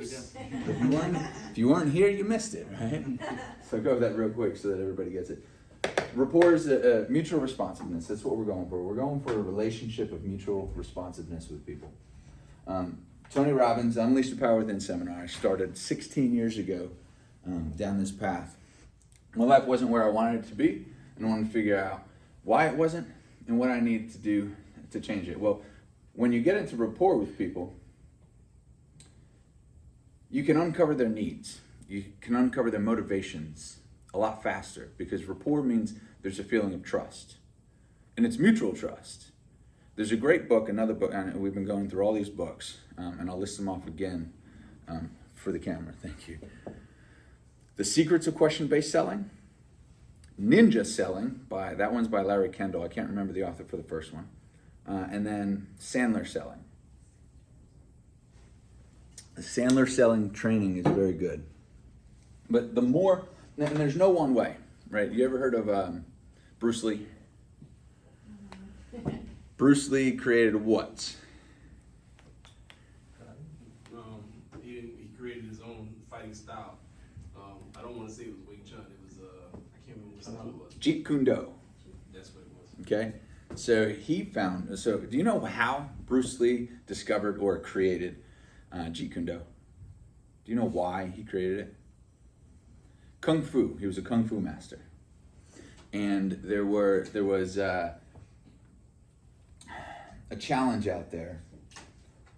Oops. If you weren't here, you missed it, right? So I'll go over that real quick so that everybody gets it. Rapport is mutual responsiveness. That's what we're going for. We're going for a relationship of mutual responsiveness with people. Tony Robbins' Unleash the Power Within seminar started 16 years ago down this path. My life wasn't where I wanted it to be, and I wanted to figure out why it wasn't and what I need to do to change it. Well, when you get into rapport with people, you can uncover their needs. You can uncover their motivations a lot faster, because rapport means there's a feeling of trust. And it's mutual trust. There's a great book, another book, and we've been going through all these books, and I'll list them off again for the camera. Thank you. The Secrets of Question-Based Selling. Ninja Selling, that one's by Larry Kendall. I can't remember the author for the first one. And then Sandler Selling. The Sandler Selling training is very good. But the more, and there's no one way, right? You ever heard of Bruce Lee? Bruce Lee created what? He created his own fighting style. I don't want to say it was Wing Chun. It was, I can't remember what style it was. Jeet Kune Do. That's what it was. Okay? So do you know how Bruce Lee discovered or created Jeet Kune Do? Do you know why he created it? Kung Fu. He was a Kung Fu master. And there was a challenge out there,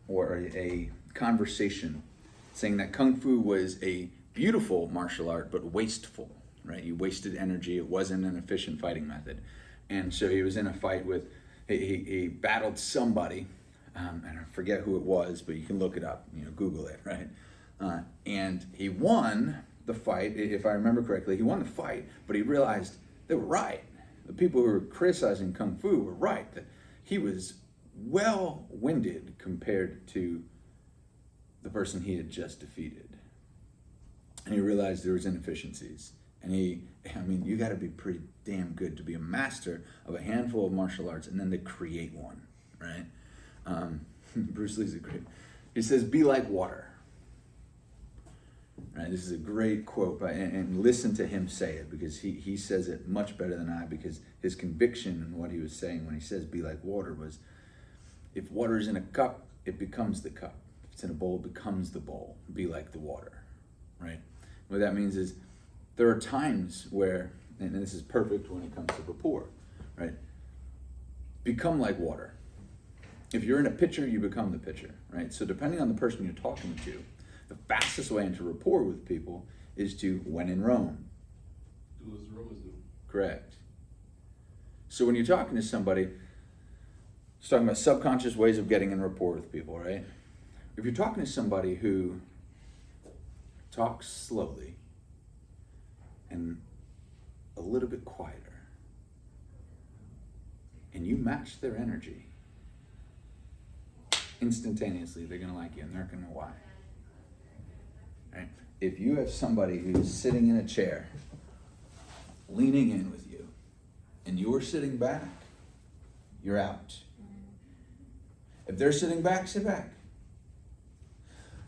or a conversation saying that Kung Fu was a beautiful martial art, but wasteful, right? You wasted energy. It wasn't an efficient fighting method. And so he was in a fight with, he battled somebody, and I forget who it was, but you can look it up, Google it, right? And he won the fight, if I remember correctly. He won the fight, but he realized they were right. The people who were criticizing Kung Fu were right, that he was well-winded compared to the person he had just defeated. And he realized there was inefficiencies. And you got to be pretty damn good to be a master of a handful of martial arts and then to create one, right? Bruce Lee's he says, be like water. Right? This is a great quote, and listen to him say it, because he says it much better than I, because his conviction and what he was saying when he says be like water was, if water is in a cup, it becomes the cup. If it's in a bowl, it becomes the bowl. Be like the water, right? What that means is there are times where, and this is perfect when it comes to rapport, right? Become like water. If you're in a pitcher, you become the pitcher, right? So depending on the person you're talking to, the fastest way into rapport with people is to, when in Rome. Do as the Romans do. Correct. So when you're talking to somebody, it's talking about subconscious ways of getting in rapport with people, right? If you're talking to somebody who talks slowly and a little bit quieter, and you match their energy, instantaneously they're going to like you, and they're going to know why. Right? If you have somebody who's sitting in a chair, leaning in with you, and you're sitting back, you're out. If they're sitting back, sit back.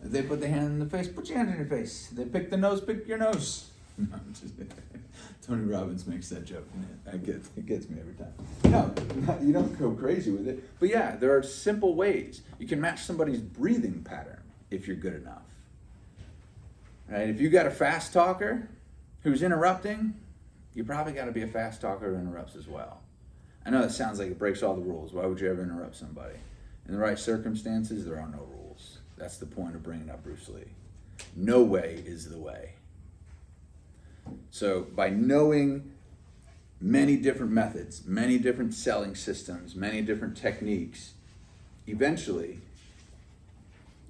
If they put their hand in the face, put your hand in your face. They pick the nose, pick your nose. No, I'm just Tony Robbins makes that joke, and it gets me every time. No, you don't go crazy with it. But yeah, there are simple ways. You can match somebody's breathing pattern if you're good enough. Right? If you got a fast talker who's interrupting, you probably got to be a fast talker who interrupts as well. I know that sounds like it breaks all the rules. Why would you ever interrupt somebody? In the right circumstances, there are no rules. That's the point of bringing up Bruce Lee. No way is the way. So by knowing many different methods, many different selling systems, many different techniques, eventually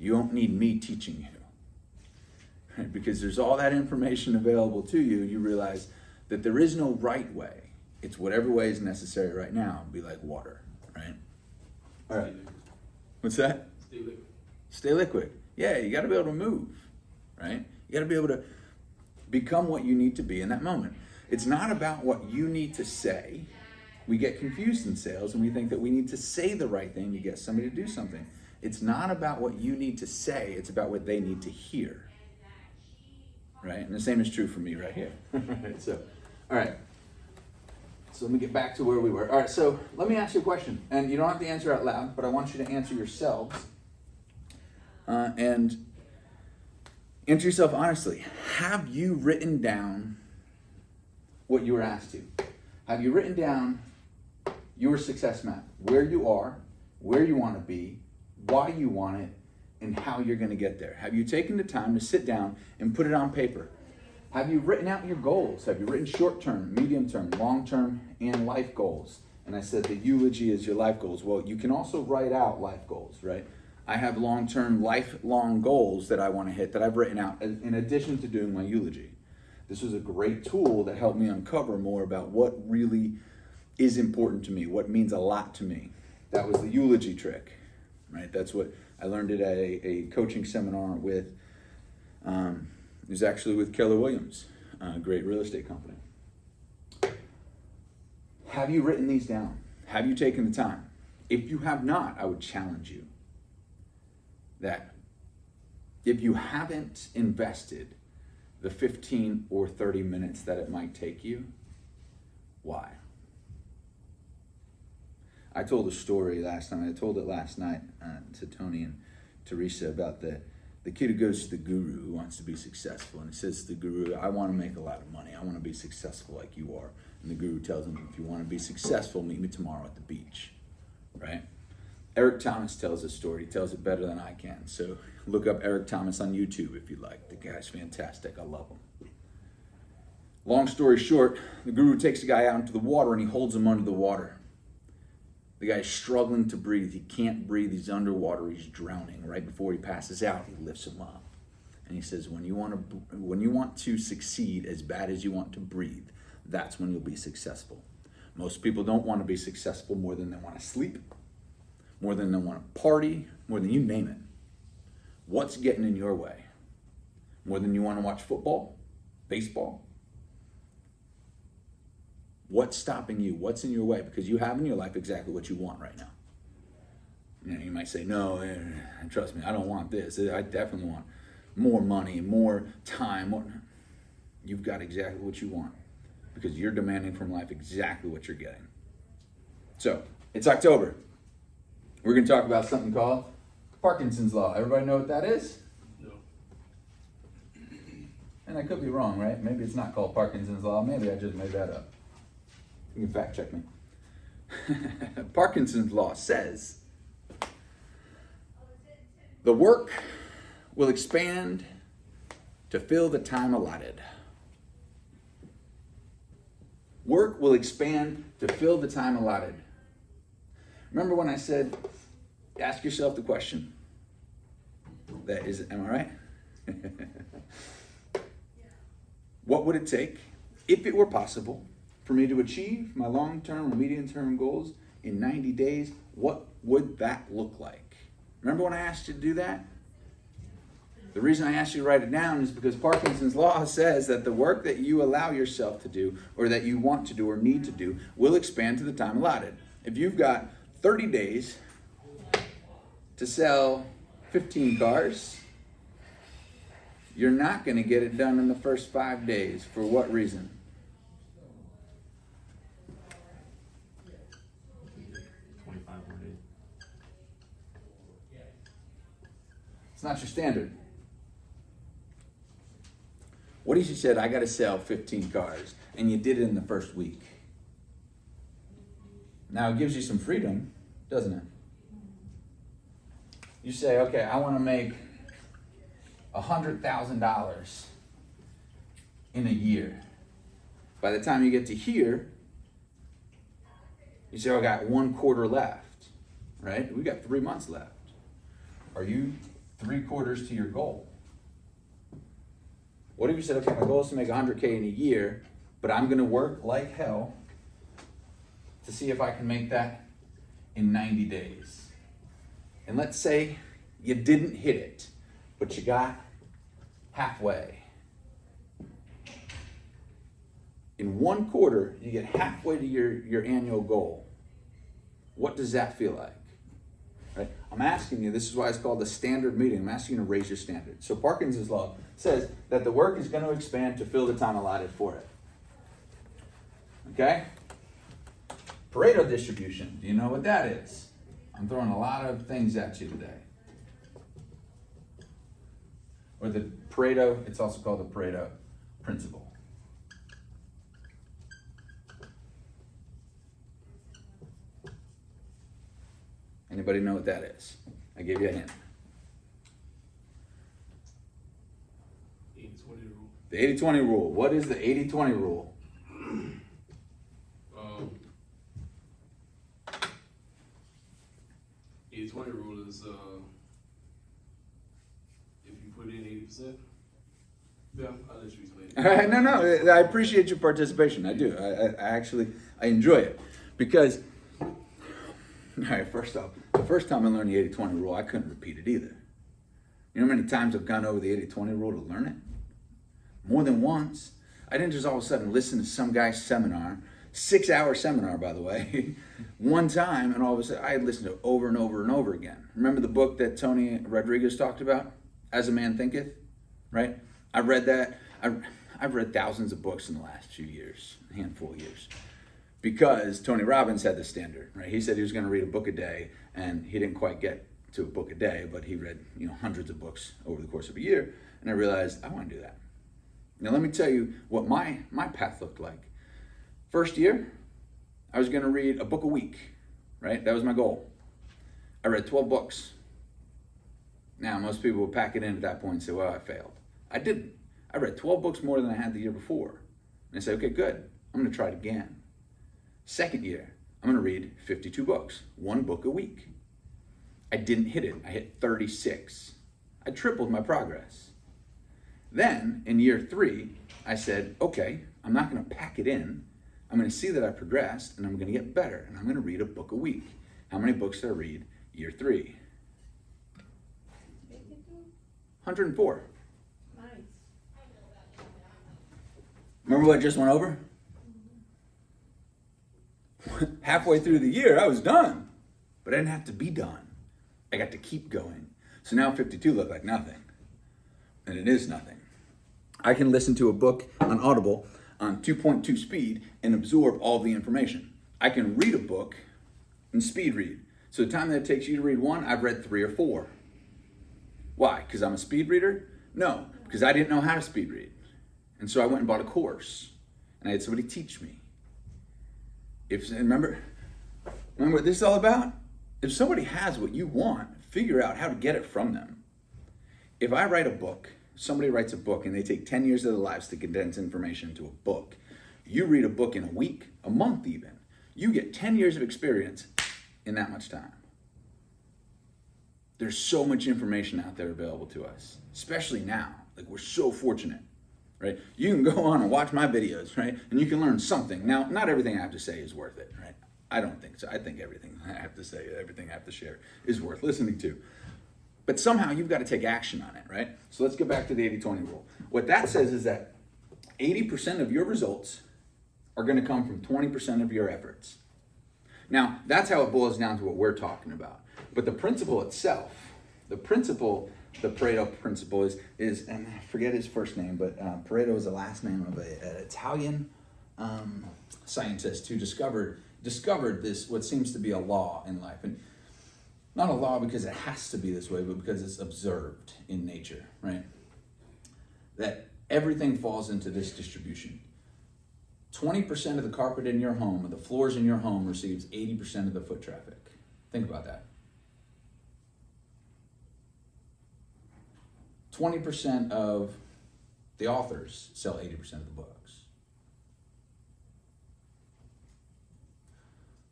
you don't need me teaching you. Right? Because there's all that information available to you, you realize that there is no right way. It's whatever way is necessary right now. Be like water, right? All right. What's that? Stay liquid. Stay liquid. Yeah, you got to be able to move, right? You got to be able to become what you need to be in that moment. It's not about what you need to say. We get confused in sales and we think that we need to say the right thing to get somebody to do something. It's not about what you need to say, it's about what they need to hear. Right? And the same is true for me right here. So, all right. So let me get back to where we were. All right, so let me ask you a question. And you don't have to answer out loud, but I want you to answer yourselves. And answer yourself honestly. Have you written down what you were asked to? Have you written down your success map? Where you are, where you want to be, why you want it, and how you're going to get there? Have you taken the time to sit down and put it on paper? Have you written out your goals? Have you written short-term, medium-term, long-term, and life goals? And I said the eulogy is your life goals. Well, you can also write out life goals, right? I have long-term, lifelong goals that I want to hit that I've written out in addition to doing my eulogy. This was a great tool that helped me uncover more about what really is important to me, what means a lot to me. That was the eulogy trick, right? That's what I learned at a coaching seminar with, it was actually with Keller Williams, a great real estate company. Have you written these down? Have you taken the time? If you have not, I would challenge you that if you haven't invested the 15 or 30 minutes that it might take you, why? I told a story last time. I told it last night to Tony and Teresa about the kid who goes to the guru who wants to be successful. And he says to the guru, I want to make a lot of money. I want to be successful like you are. And the guru tells him, if you want to be successful, meet me tomorrow at the beach, right? Eric Thomas tells a story. He tells it better than I can. So look up Eric Thomas on YouTube if you like. The guy's fantastic. I love him. Long story short, the guru takes the guy out into the water and he holds him under the water. The guy's struggling to breathe. He can't breathe. He's underwater. He's drowning. Right before he passes out, he lifts him up. And he says, when you want to succeed as bad as you want to breathe, that's when you'll be successful. Most people don't want to be successful more than they want to sleep, more than they want to party, more than you name it. What's getting in your way? More than you want to watch football, baseball? What's stopping you? What's in your way? Because you have in your life exactly what you want right now. You know, you might say, no, trust me, I don't want this. I definitely want more money, more time. You've got exactly what you want because you're demanding from life exactly what you're getting. So, it's October. We're going to talk about something called Parkinson's Law. Everybody know what that is? No. And I could be wrong, right? Maybe it's not called Parkinson's Law. Maybe I just made that up. You can fact check me. Parkinson's Law says the work will expand to fill the time allotted. Work will expand to fill the time allotted. Remember when I said, ask yourself the question, that is, am I right? What would it take, if it were possible, for me to achieve my long-term or medium-term goals in 90 days? What would that look like? Remember when I asked you to do that? The reason I asked you to write it down is because Parkinson's Law says that the work that you allow yourself to do, or that you want to do or need to do, will expand to the time allotted. If you've got 30 days to sell 15 cars, you're not going to get it done in the first 5 days. For what reason? 25 more days. It's not your standard. What if you said, I got to sell 15 cars, and you did it in the first week? Now, it gives you some freedom, doesn't it? You say, okay, I want to make $100,000 in a year. By the time you get to here, you say, oh, I got 1 quarter left, right? We got 3 months left. Are you 3/4 to your goal? What if you said, okay, my goal is to make $100K in a year, but I'm going to work like hell to see if I can make that in 90 days. And let's say you didn't hit it, but you got halfway. In 1 quarter, you get halfway to your annual goal. What does that feel like? right? I'm asking you, this is why it's called the standard meeting. I'm asking you to raise your standard. So Parkinson's law says that the work is going to expand to fill the time allotted for it. Okay? Pareto distribution. Do you know what that is? I'm throwing a lot of things at you today. Or the Pareto, it's also called the Pareto principle. Anybody know what that is? I gave you a hint. 80-20 rule. The 80-20 rule. What is the 80-20 rule? 80-20 rule is if you put in 80%. Yeah, I'll let you explain it. No, I appreciate your participation. I do. I enjoy it. Because, all right, first off, the first time I learned the 80-20 rule, I couldn't repeat it either. You know how many times I've gone over the 80-20 rule to learn it? More than once. I didn't just all of a sudden listen to some guy's seminar, 6-hour seminar, by the way, one time, and all of a sudden I had listened to it over and over and over again. Remember the book that Tony Rodriguez talked about, As a Man Thinketh? Right? I read that. I've read thousands of books in the last few years, a handful of years, because Tony Robbins had the standard, right? He said he was going to read a book a day, and he didn't quite get to a book a day, but he read, hundreds of books over the course of a year, and I realized I want to do that. Now let me tell you what my path looked like. First year, I was going to read a book a week, right? That was my goal. I read 12 books. Now, most people would pack it in at that point and say, well, I failed. I didn't. I read 12 books more than I had the year before. And I said, okay, good. I'm going to try it again. Second year, I'm going to read 52 books, 1 book a week. I didn't hit it. I hit 36. I tripled my progress. Then, in year 3, I said, okay, I'm not going to pack it in. I'm going to see that I progressed, and I'm going to get better, and I'm going to read a book a week. How many books did I read year 3? 104. Nice. Remember what I just went over? Halfway through the year, I was done. But I didn't have to be done. I got to keep going. So now 52 look like nothing. And it is nothing. I can listen to a book on Audible on 2.2 speed and absorb all the information. I can read a book and speed read. So the time that it takes you to read one, I've read 3 or 4. Why? Because I'm a speed reader? No, because I didn't know how to speed read. And so I went and bought a course. And I had somebody teach me. Remember what this is all about? If somebody has what you want, figure out how to get it from them. If I write a book, somebody writes a book and they take 10 years of their lives to condense information into a book. You read a book in a week, a month even. You get 10 years of experience in that much time. There's so much information out there available to us, especially now. Like, we're so fortunate, right? You can go on and watch my videos, right? And you can learn something. Now, not everything I have to say is worth it, right? I don't think so. I think everything I have to say, everything I have to share is worth listening to. But somehow you've got to take action on it, right? So let's get back to the 80-20 rule. What that says is that 80% of your results are going to come from 20% of your efforts. Now, that's how it boils down to what we're talking about. But the principle itself, the Pareto principle is, and I forget his first name, but Pareto is the last name of an Italian scientist who discovered this, what seems to be a law in life. And not a law because it has to be this way, but because it's observed in nature, right? That everything falls into this distribution. 20% of the carpet in your home, or the floors in your home, receives 80% of the foot traffic. Think about that. 20% of the authors sell 80% of the books.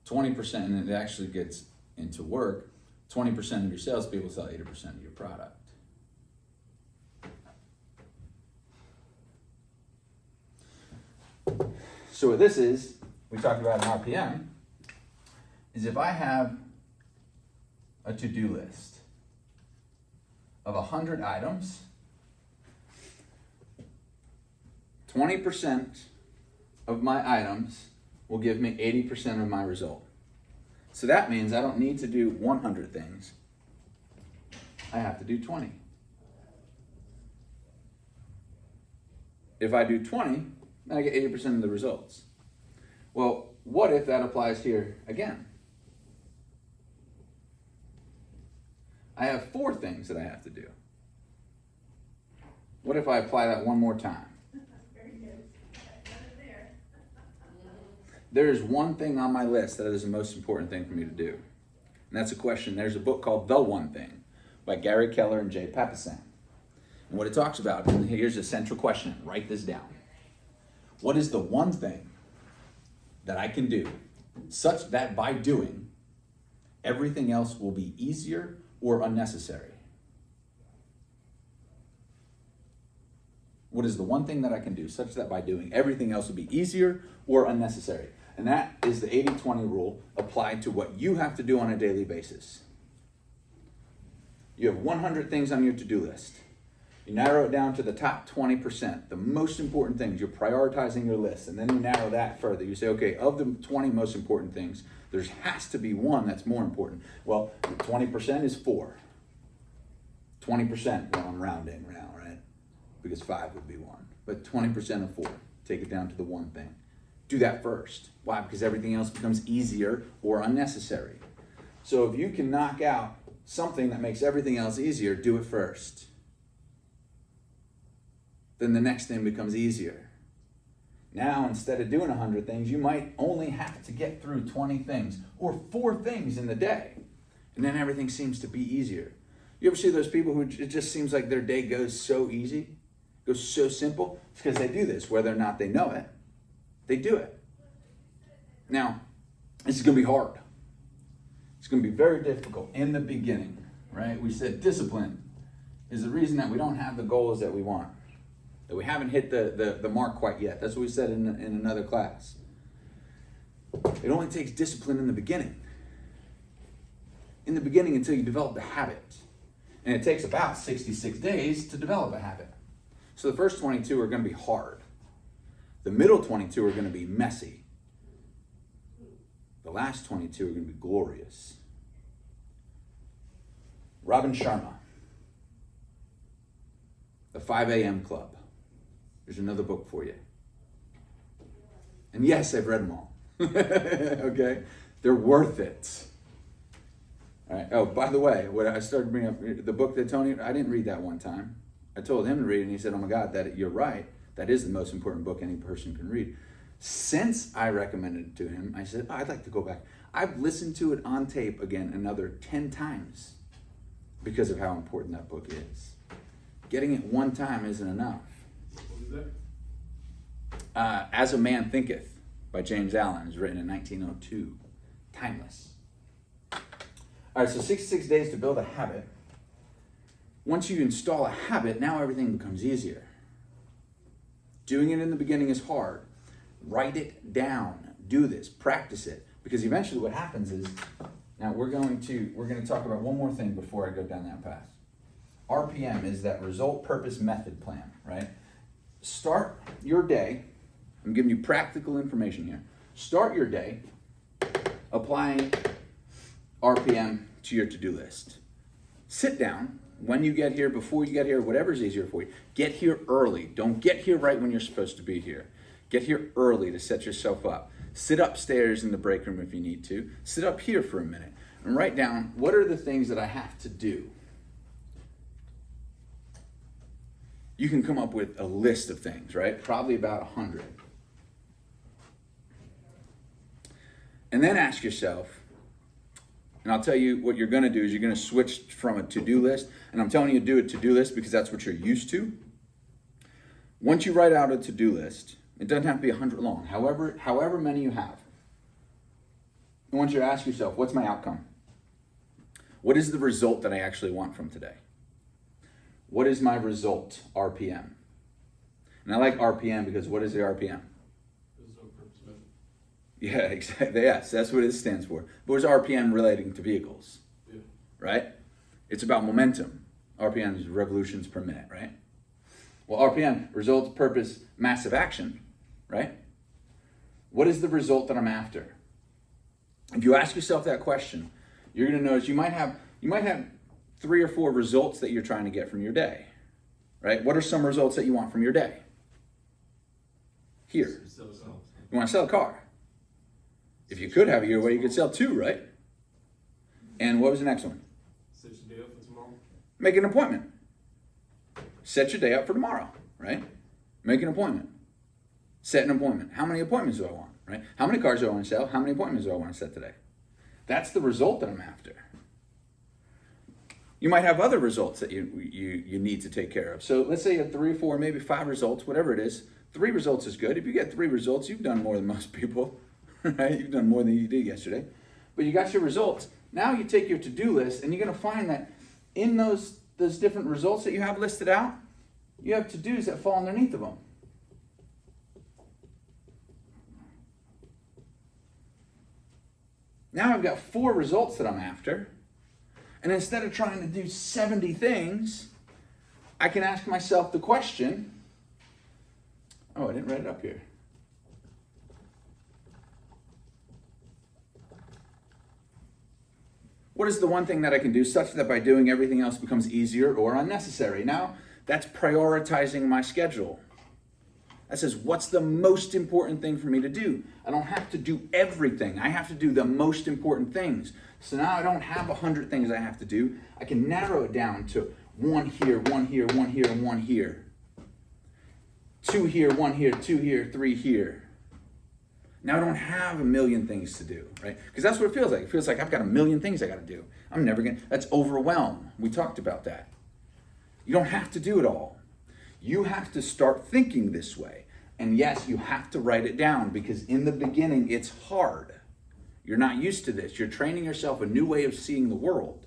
20%, and it actually gets into work, 20% of your salespeople sell 80% of your product. So what this is, we talked about in RPM, is if I have a to-do list of 100 items, 20% of my items will give me 80% of my result. So that means I don't need to do 100 things. I have to do 20. If I do 20, then I get 80% of the results. Well, what if that applies here again? I have 4 things that I have to do. What if I apply that one more time? There is one thing on my list that is the most important thing for me to do. And that's a question. There's a book called The One Thing by Gary Keller and Jay Papasan. And what it talks about, and here's a central question, write this down. What is the one thing that I can do such that by doing, everything else will be easier or unnecessary? What is the one thing that I can do such that by doing, everything else will be easier or unnecessary? And that is the 80-20 rule applied to what you have to do on a daily basis. You have 100 things on your to-do list. You narrow it down to the top 20%, the most important things. You're prioritizing your list, and then you narrow that further. You say, okay, of the 20 most important things, there has to be one that's more important. Well, 20% is 4. 20%, well, I'm rounding now, right? Because 5 would be 1. But 20% of 4, take it down to the one thing. Do that first. Why? Because everything else becomes easier or unnecessary. So if you can knock out something that makes everything else easier, do it first. Then the next thing becomes easier. Now, instead of doing 100 things, you might only have to get through 20 things or 4 things in the day. And then everything seems to be easier. You ever see those people who it just seems like their day goes so easy, goes so simple? It's because they do this, whether or not they know it. They do it. Now, this is going to be hard. It's going to be very difficult in the beginning, right? We said discipline is the reason that we don't have the goals that we want, that we haven't hit the mark quite yet. That's what we said in another class. It only takes discipline in the beginning. In the beginning until you develop the habit. And it takes about 66 days to develop a habit. So the first 22 are going to be hard. The middle 22 are going to be messy. The last 22 are going to be glorious. Robin Sharma, The 5 a.m. Club. There's another book for you. And yes, I've read them all. Okay? They're worth it. All right. Oh, by the way, when I started bringing up the book that Tony, I didn't read that one time. I told him to read it, and he said, oh my God, that you're right. That is the most important book any person can read. Since I recommended it to him, I said, oh, I'd like to go back. I've listened to it on tape again another 10 times because of how important that book is. Getting it one time isn't enough. What is that? As a Man Thinketh by James Allen. It was written in 1902. Timeless. All right, so 66 days to build a habit. Once you install a habit, now everything becomes easier. Doing it in the beginning is hard. Write it down. Do this. Practice it. Because eventually what happens is, now we're going to talk about one more thing before I go down that path. RPM is that result, purpose, method plan, right? Start your day. I'm giving you practical information here. Start your day applying RPM to your to-do list. Sit down. When you get here, before you get here, whatever's easier for you, get here early. Don't get here right when you're supposed to be here. Get here early to set yourself up. Sit upstairs in the break room if you need to. Sit up here for a minute and write down, what are the things that I have to do? You can come up with a list of things, right? Probably about 100. And then ask yourself, and I'll tell you what you're going to do is you're going to switch from a to-do list. And I'm telling you to do a to-do list because that's what you're used to. Once you write out a to-do list, it doesn't have to be 100 long. However many you have. I want you to ask yourself, what's my outcome? What is the result that I actually want from today? What is my result? RPM. And I like RPM because what is the RPM? Result, purpose, method. Yeah, exactly. Yes, that's what it stands for. But what's RPM relating to vehicles? Yeah. Right? It's about momentum. RPM is revolutions per minute, right? Well, RPM, results, purpose, massive action, right? What is the result that I'm after? If you ask yourself that question, you're going to notice you might have 3 or 4 results that you're trying to get from your day, right? What are some results that you want from your day? Here. You want to sell a car. If you could have it your way, you could sell 2, right? And what was the next one? Set your day up for tomorrow. Make an appointment. Set your day up for tomorrow, right? Make an appointment. Set an appointment. How many appointments do I want, right? How many cars do I want to sell? How many appointments do I want to set today? That's the result that I'm after. You might have other results that you need to take care of. So let's say you have 3 or 4, maybe 5 results, whatever it is. 3 results is good. If you get 3 results, you've done more than most people, right? You've done more than you did yesterday. But you got your results. Now you take your to-do list, and you're going to find that in those different results that you have listed out, you have to-dos that fall underneath of them. Now I've got 4 results that I'm after. And instead of trying to do 70 things, I can ask myself the question, oh, I didn't write it up here. What is the one thing that I can do such that by doing everything else becomes easier or unnecessary? Now, that's prioritizing my schedule. That says, what's the most important thing for me to do? I don't have to do everything. I have to do the most important things. So now I don't have 100 things I have to do. I can narrow it down to 1 here, 1 here, 1 here, and 1 here. 2 here, 1 here, 2 here, 3 here. Now I don't have a million things to do, right? Because that's what it feels like. It feels like I've got a million things I got to do. I'm never going to, that's overwhelm. We talked about that. You don't have to do it all. You have to start thinking this way. And yes, you have to write it down because in the beginning, it's hard. You're not used to this. You're training yourself a new way of seeing the world.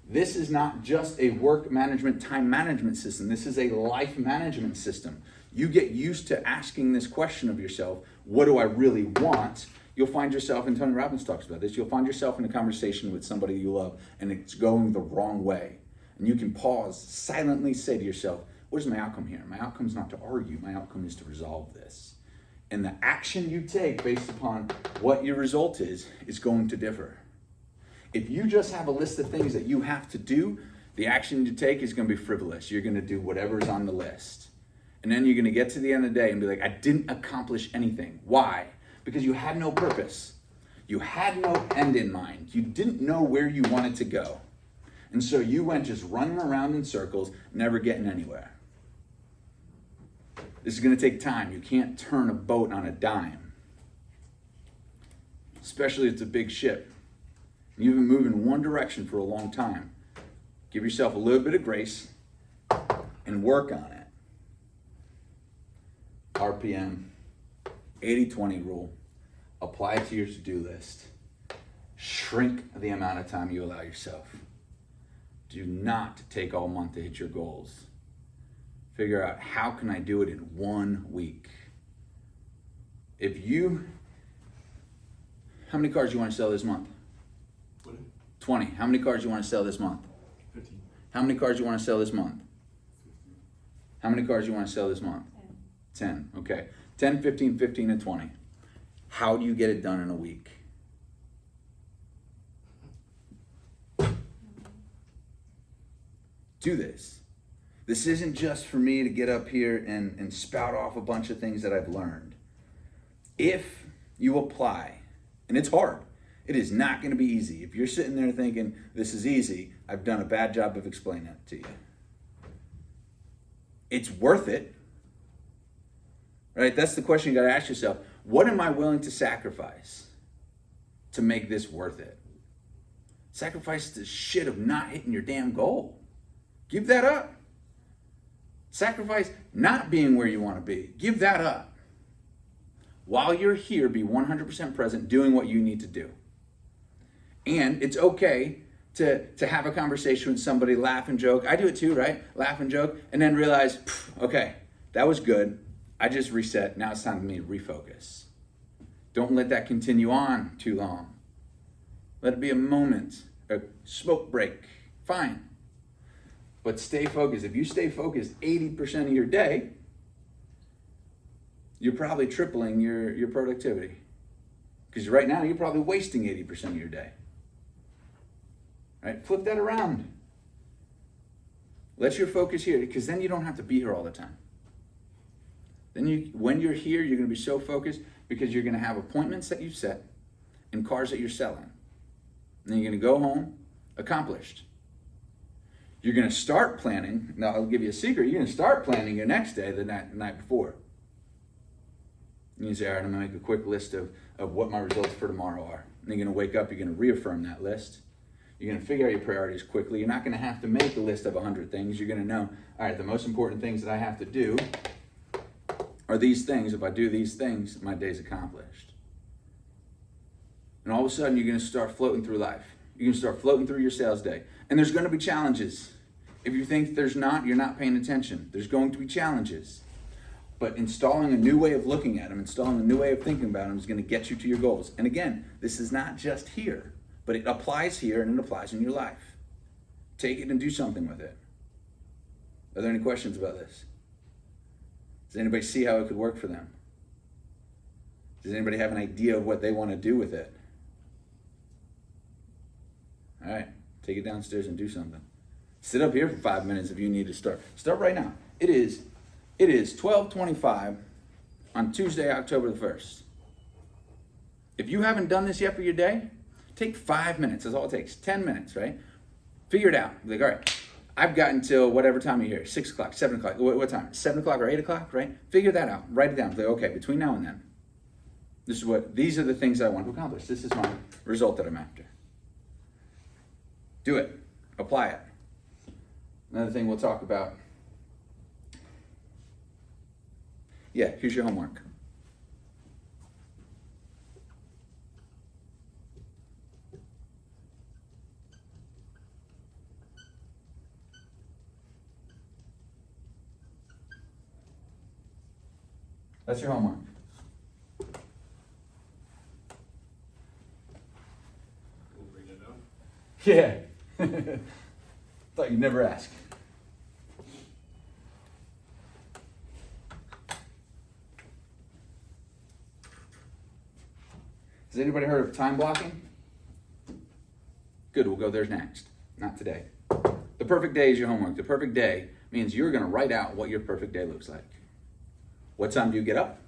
This is not just a work management, time management system. This is a life management system. You get used to asking this question of yourself, what do I really want? You'll find yourself, and Tony Robbins talks about this, you'll find yourself in a conversation with somebody you love and it's going the wrong way. And you can pause, silently say to yourself, what is my outcome here? My outcome is not to argue. My outcome is to resolve this. And the action you take based upon what your result is going to differ. If you just have a list of things that you have to do, the action you take is going to be frivolous. You're going to do whatever's on the list. And then you're going to get to the end of the day and be like, I didn't accomplish anything. Why? Because you had no purpose. You had no end in mind. You didn't know where you wanted to go. And so you went just running around in circles, never getting anywhere. This is going to take time. You can't turn a boat on a dime. Especially if it's a big ship. And you've been moving one direction for a long time. Give yourself a little bit of grace and work on it. RPM, 80-20 rule. Apply it to your to-do list. Shrink the amount of time you allow yourself. Do not take all month to hit your goals. Figure out how can I do it in 1 week. How many cars do you want to sell this month? 20. How many cars do you want to sell this month? 15. How many cars do you want to sell this month? How many cars do you want to sell this month? 10. Okay. 10, 15, 15, and 20. How do you get it done in a week? Do this. This isn't just for me to get up here and spout off a bunch of things that I've learned. If you apply, and it's hard, it is not going to be easy. If you're sitting there thinking, this is easy, I've done a bad job of explaining it to you. It's worth it. Right? That's the question you got to ask yourself. What am I willing to sacrifice to make this worth it? Sacrifice the shit of not hitting your damn goal. Give that up. Sacrifice not being where you want to be. Give that up. While you're here, be 100% present doing what you need to do. And it's okay to have a conversation with somebody, laugh and joke. I do it too, right? Laugh and joke, and then realize, okay, that was good. I just reset. Now it's time for me to refocus. Don't let that continue on too long. Let it be a moment, a smoke break. Fine. But stay focused. If you stay focused 80% of your day, you're probably tripling your productivity. Because right now you're probably wasting 80% of your day. Right? Flip that around. Let your focus here, because then you don't have to be here all the time. Then when you're here, you're going to be so focused because you're going to have appointments that you've set and cars that you're selling. And then you're going to go home accomplished. You're going to start planning. Now, I'll give you a secret. You're going to start planning your next day the night before. And you say, all right, I'm going to make a quick list of what my results for tomorrow are. And you're going to wake up, you're going to reaffirm that list. You're going to figure out your priorities quickly. You're not going to have to make a list of 100 things. You're going to know, all right, the most important things that I have to do are these things. If I do these things, my day's accomplished. And all of a sudden, you're going to start floating through life. You're going to start floating through your sales day. And there's going to be challenges. If you think there's not, you're not paying attention. There's going to be challenges. But installing a new way of looking at them, installing a new way of thinking about them is going to get you to your goals. And again, this is not just here, but it applies here and it applies in your life. Take it and do something with it. Are there any questions about this? Does anybody see how it could work for them? Does anybody have an idea of what they want to do with it? All right, take it downstairs and do something. Sit up here for 5 minutes if you need to start. Start right now. It is 12:25 on Tuesday, October the 1st. If you haven't done this yet for your day, take 5 minutes. That's all it takes. 10 minutes, right? Figure it out. Like, all right, I've got until whatever time you're here, 6 o'clock, 7 o'clock. What time? 7 o'clock or 8 o'clock, right? Figure that out. Write it down. Like, okay, between now and then, these are the things I want to accomplish. This is my result that I'm after. Do it. Apply it. Another thing we'll talk about. Yeah, here's your homework. That's your homework. We'll bring it down. Yeah. Thought you'd never ask. Has anybody heard of time blocking? Good, we'll go there next. Not today. The perfect day is your homework. The perfect day means you're going to write out what your perfect day looks like. What time do you get up?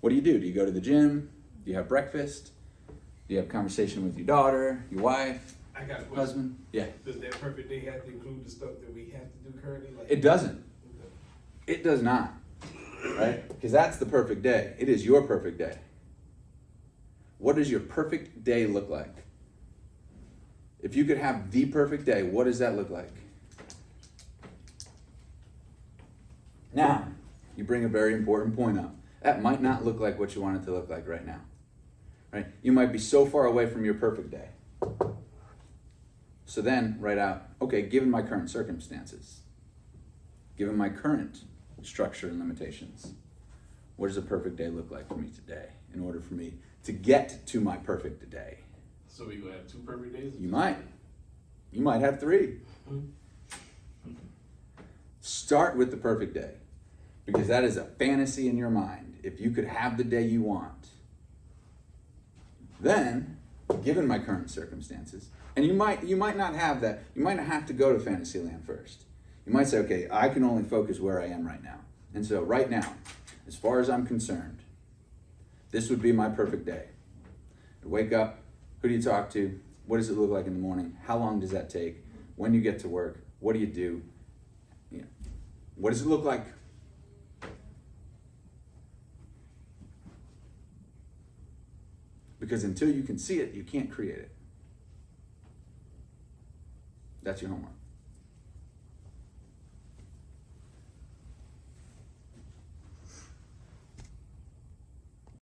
What do? Do you go to the gym? Do you have breakfast? Do you have a conversation with your daughter, your wife, I got a question. husband? Yeah. Does that perfect day have to include the stuff that we have to do currently? Like, It doesn't. Okay. It does not. Right? Because that's the perfect day. It is your perfect day. What does your perfect day look like? If you could have the perfect day, what does that look like? Now, you bring a very important point up. That might not look like what you want it to look like right now. Right? You might be so far away from your perfect day. So then, write out, okay, given my current circumstances, given my current structure and limitations, what does a perfect day look like for me today in order for me to get to my perfect day? So we gonna have 2 perfect days? You might. You might have 3. Start with the perfect day, because that is a fantasy in your mind. If you could have the day you want, then, given my current circumstances, and you might not have that. You might not have to go to Fantasyland first. You might say, okay, I can only focus where I am right now. And so right now, as far as I'm concerned, this would be my perfect day. I wake up, who do you talk to? What does it look like in the morning? How long does that take? When you get to work, what do you do? What does it look like? Because until you can see it, you can't create it. That's your homework.